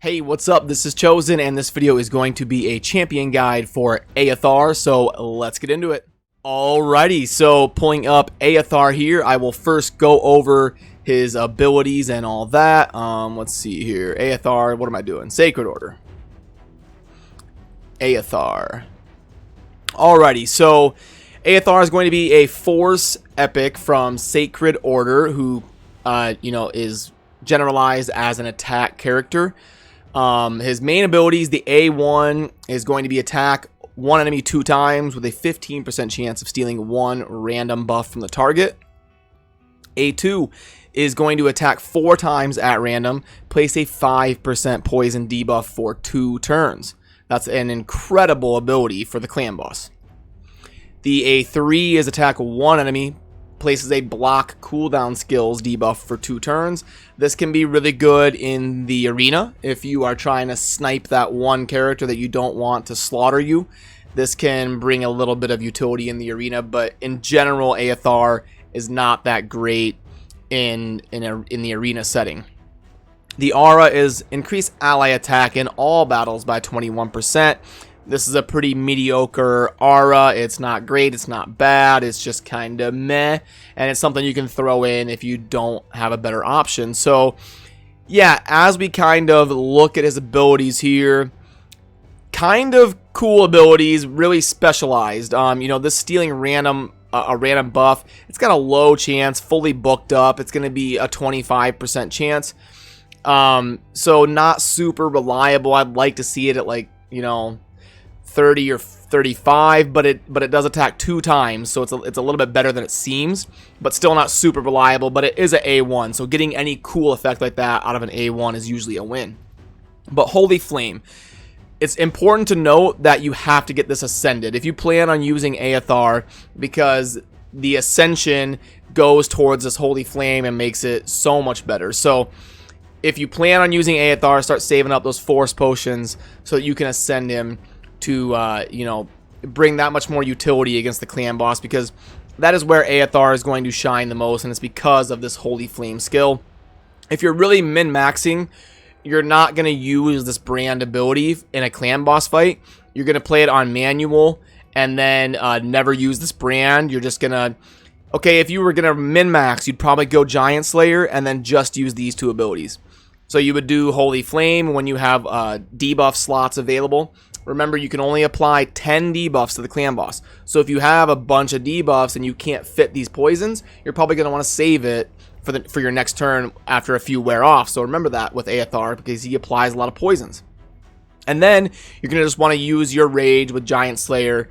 Hey, what's up? This is Chosen, and this video is going to be a champion guide for Aothar, so let's get into it. Alrighty, so pulling up Aothar here, I will first go over his abilities and all that. Let's see here. Aothar, what am I doing? Sacred Order. Aothar. Alrighty, so Aothar is going to be a Force Epic from Sacred Order who, is generalized as an attack character. His main abilities, the A1 is going to be attack one enemy 2 times with a 15% chance of stealing 1 random buff from the target. A2 is going to attack 4 times at random, place a 5% poison debuff for 2 turns. That's an incredible ability for the clan boss. The A3 is attack 1 enemy, places a block cooldown skills debuff for 2 turns. This can be really good in the arena if you are trying to snipe that one character that you don't want to slaughter you. This can bring a little bit of utility in the arena, but in general, Aothar is not that great in the arena setting. The aura is increase ally attack in all battles by 21%. This is a pretty mediocre aura. It's not great, it's not bad, it's just kind of meh, and it's something you can throw in if you don't have a better option. So yeah, as we kind of look at his abilities here, kind of cool abilities, really specialized. This stealing a random buff, it's got a low chance, fully booked up. It's going to be a 25% chance. So not super reliable. I'd like to see it at 30 or 35, but it does attack 2 times, so it's a little bit better than it seems, but still not super reliable. But it is an A1, so getting any cool effect like that out of an A1 is usually a win. But Holy Flame, it's important to note that you have to get this ascended if you plan on using Aothar, because the ascension goes towards this Holy Flame and makes it so much better. So if you plan on using Aothar, start saving up those Force Potions so that you can ascend him to bring that much more utility against the clan boss, because that is where Aothar is going to shine the most, and it's because of this Holy Flame skill. If you're really min-maxing, you're not going to use this brand ability in a clan boss fight. You're going to play it on manual and then never use this brand. You're just going to, if you were going to min-max, you'd probably go Giant Slayer and then just use these 2 abilities. So you would do Holy Flame when you have debuff slots available. Remember, you can only apply 10 debuffs to the clan boss. So if you have a bunch of debuffs and you can't fit these poisons, you're probably going to want to save it for your next turn after a few wear off. So remember that with Aothar, because he applies a lot of poisons. And then you're going to just want to use your rage with Giant Slayer.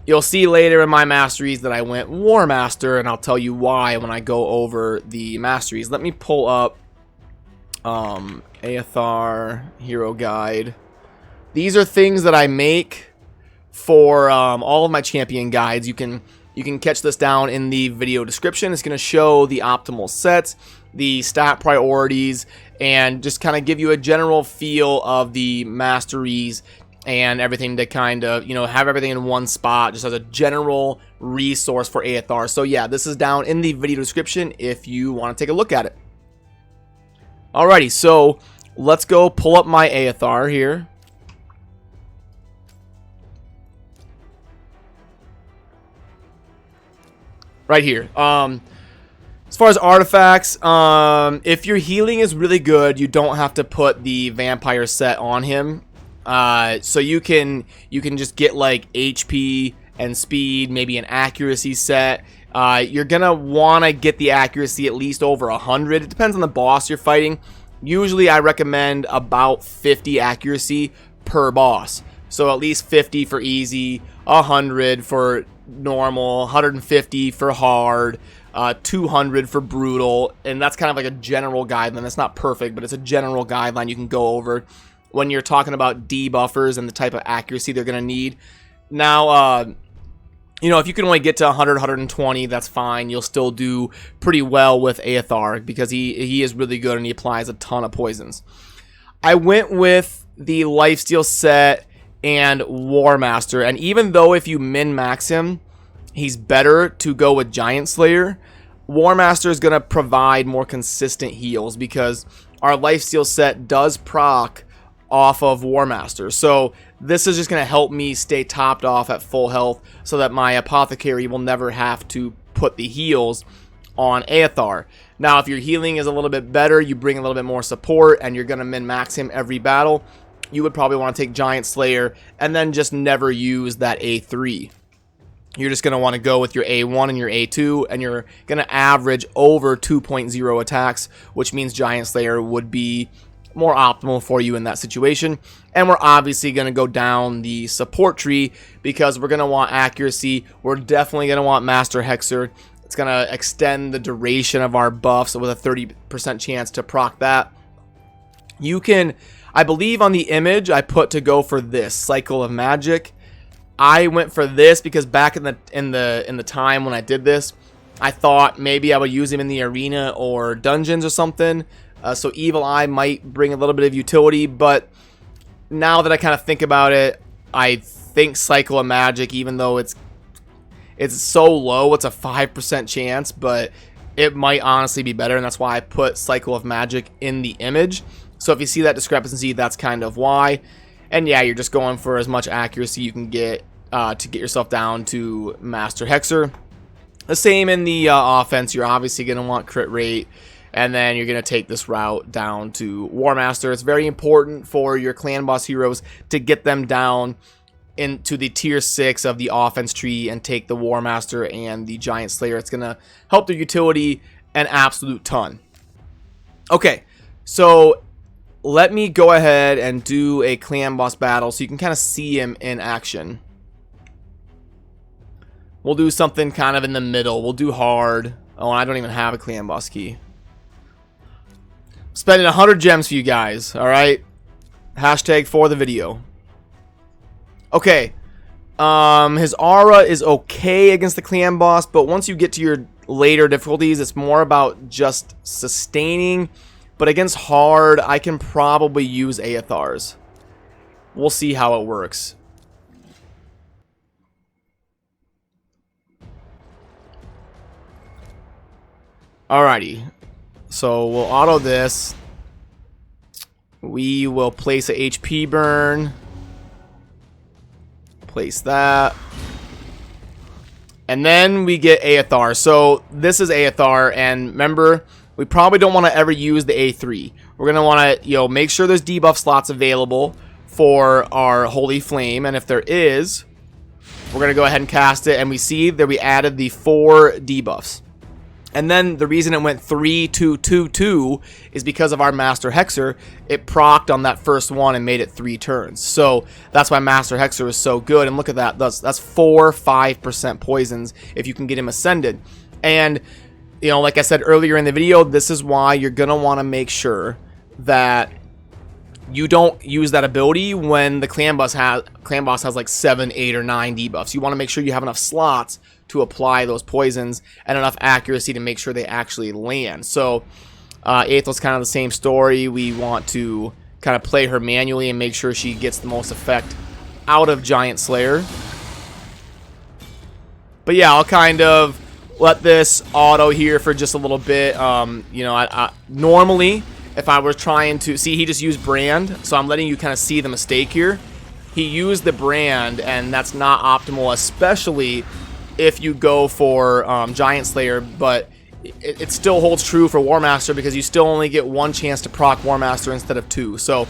You'll see later in my masteries that I went War Master, and I'll tell you why when I go over the masteries. Let me pull up Aothar Hero Guide. These are things that I make for all of my champion guides. You can catch this down in the video description. It's going to show the optimal sets, the stat priorities, and just kind of give you a general feel of the masteries and everything to kind of, have everything in one spot, just as a general resource for Aothar. So yeah, this is down in the video description if you want to take a look at it. Alrighty, so let's go pull up my Aothar here. Right here. As far as artifacts, if your healing is really good, you don't have to put the vampire set on him. So you can just get like HP and speed, maybe an accuracy set. You're gonna want to get the accuracy at least over 100. It depends on the boss you're fighting. Usually I recommend about 50 accuracy per boss. So at least 50 for easy, 100 for normal, 150 for hard, 200 for brutal, and that's kind of like a general guideline. That's not perfect, but it's a general guideline you can go over when you're talking about debuffers and the type of accuracy they're going to need. Now, if you can only get to 100, 120, that's fine. You'll still do pretty well with Aothar because he is really good and he applies a ton of poisons. I went with the Lifesteal set and War Master, and even though if you min-max him, he's better to go with Giant Slayer, War Master is going to provide more consistent heals because our lifesteal set does proc off of War Master. So this is just going to help me stay topped off at full health so that my apothecary will never have to put the heals on Aothar. Now, if your healing is a little bit better, you bring a little bit more support, and you're going to min-max him every battle, you would probably want to take Giant Slayer and then just never use that A3. You're just going to want to go with your A1 and your A2, and you're going to average over 2.0 attacks, which means Giant Slayer would be more optimal for you in that situation. And we're obviously going to go down the support tree because we're going to want accuracy. We're definitely going to want Master Hexer. It's going to extend the duration of our buffs with a 30% chance to proc that. You can, I believe on the image I put to go for this Cycle of Magic. I went for this because back in the time when I did this, I thought maybe I would use him in the arena or dungeons or something. So Evil Eye might bring a little bit of utility, but now that I kind of think about it, I think Cycle of Magic, even though it's so low, it's a 5% chance, but it might honestly be better, and that's why I put Cycle of Magic in the image. So if you see that discrepancy, that's kind of why. And yeah, you're just going for as much accuracy you can get to get yourself down to Master Hexer. The same in the offense. You're obviously going to want crit rate, and then you're going to take this route down to War Master. It's very important for your clan boss heroes to get them down into the tier 6 of the offense tree and take the War Master and the Giant Slayer. It's going to help their utility an absolute ton. Okay, so let me go ahead and do a clan boss battle so you can kind of see him in action. We'll do something kind of in the middle. We'll do hard. Oh, I don't even have a clan boss key. Spending 100 gems for you guys, alright? Hashtag for the video. Okay. His aura is okay against the clan boss, but once you get to your later difficulties, it's more about just sustaining. But against hard, I can probably use Aothar's. We'll see how it works. Alrighty. So we'll auto this. We will place a HP burn. Place that. And then we get Aothar. So this is Aothar, and remember, we probably don't want to ever use the A3. We're going to want to, make sure there's debuff slots available for our Holy Flame. And if there is, we're going to go ahead and cast it. And we see that we added the 4 debuffs. And then the reason it went 3-2-2-2 is because of our Master Hexer. It procced on that first one and made it 3 turns. So that's why Master Hexer is so good. And look at that. That's 4-5% poisons if you can get him ascended. And like I said earlier in the video, this is why you're going to want to make sure that you don't use that ability when the clan boss has like 7, 8, or 9 debuffs. You want to make sure you have enough slots to apply those poisons and enough accuracy to make sure they actually land. So Aethel's kind of the same story. We want to kind of play her manually and make sure she gets the most effect out of Giant Slayer. But yeah, I'll kind of let this auto here for just a little bit. Normally, if I was trying to see, he just used brand, so I'm letting you kind of see the mistake here. He used the brand, and that's not optimal, especially if you go for Giant Slayer, but it still holds true for War Master because you still only get 1 chance to proc War Master instead of 2. So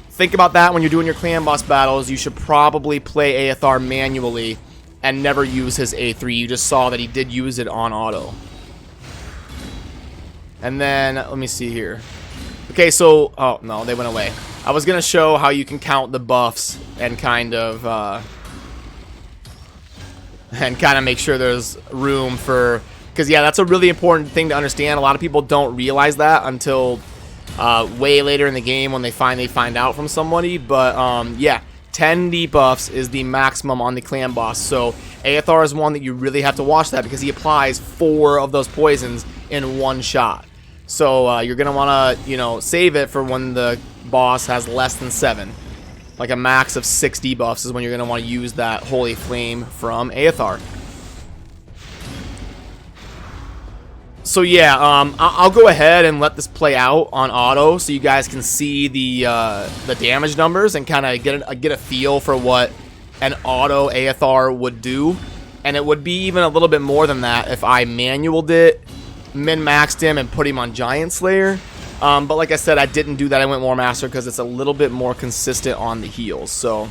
think about that when you're doing your clan boss battles. You should probably play Aothar manually and never use his A3. You just saw that he did use it on auto. And then, let me see here. Okay, so, oh no, they went away. I was going to show how you can count the buffs and kind of make sure there's room for, because yeah, that's a really important thing to understand. A lot of people don't realize that until way later in the game when they finally find out from somebody. But yeah, 10 debuffs is the maximum on the clan boss. So Aothar is one that you really have to watch that because he applies 4 of those poisons in 1 shot. So you're gonna want to save it for when the boss has less than 7. Like a max of 6 debuffs is when you're going to want to use that Holy Flame from Aothar. So yeah, I'll go ahead and let this play out on auto so you guys can see the damage numbers and kind of get a feel for what an auto Aothar would do. And it would be even a little bit more than that if I manualed it, min-maxed him, and put him on Giant Slayer. But like I said, I didn't do that. I went War Master because it's a little bit more consistent on the heals. So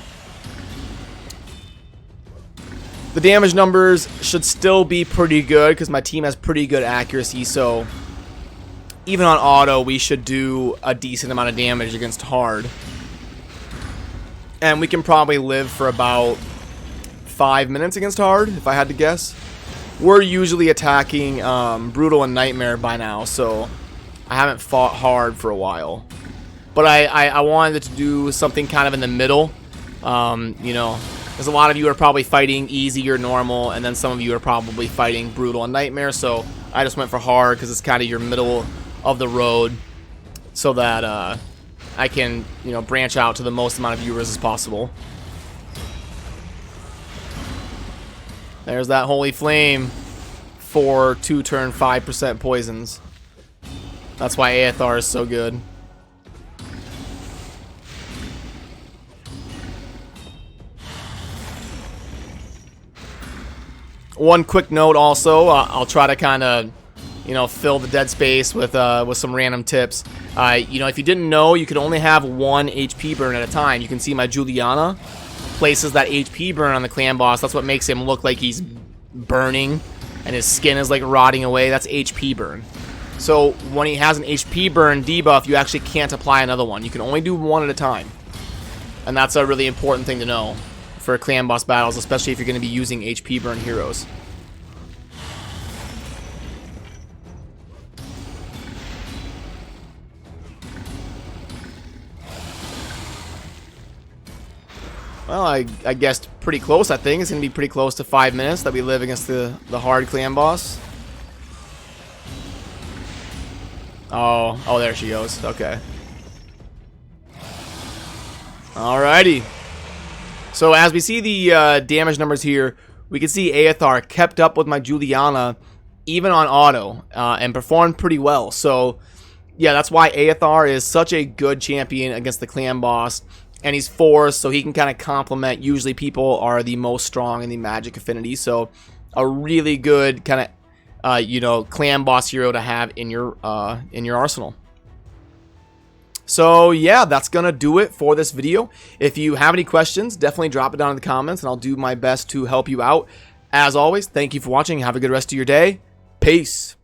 the damage numbers should still be pretty good because my team has pretty good accuracy. So even on auto, we should do a decent amount of damage against hard. And we can probably live for about 5 minutes against hard, if I had to guess. We're usually attacking Brutal and Nightmare by now, so I haven't fought hard for a while. But I wanted to do something kind of in the middle. You know, because a lot of you are probably fighting easy or normal, and then some of you are probably fighting Brutal and Nightmare, so I just went for hard because it's kind of your middle of the road, so that I can, you know, branch out to the most amount of viewers as possible. There's that Holy Flame for 2-turn 5% poisons. That's why Aothar is so good. One quick note also, I'll try to kind of, you know, fill the dead space with some random tips. You know, if you didn't know, you could only have 1 HP burn at a time. You can see my Juliana places that HP burn on the clan boss. That's what makes him look like he's burning and his skin is like rotting away. That's HP burn. So when he has an HP burn debuff, you actually can't apply another one. You can only do 1 at a time. And that's a really important thing to know for clan boss battles, especially if you're going to be using HP burn heroes. Well, I guessed pretty close, I think. It's going to be pretty close to 5 minutes that we live against the hard clan boss. Oh, there she goes. Okay. Alrighty. So as we see the damage numbers here, we can see Aothar kept up with my Juliana even on auto and performed pretty well. So yeah, that's why Aothar is such a good champion against the clan boss. And he's forced, so he can kind of complement. Usually people are the most strong in the magic affinity, so a really good kind of you know, clan boss hero to have in your arsenal. So yeah, that's gonna do it for this video. If you have any questions, definitely drop it down in the comments and I'll do my best to help you out. As always, thank you for watching. Have a good rest of your day. Peace.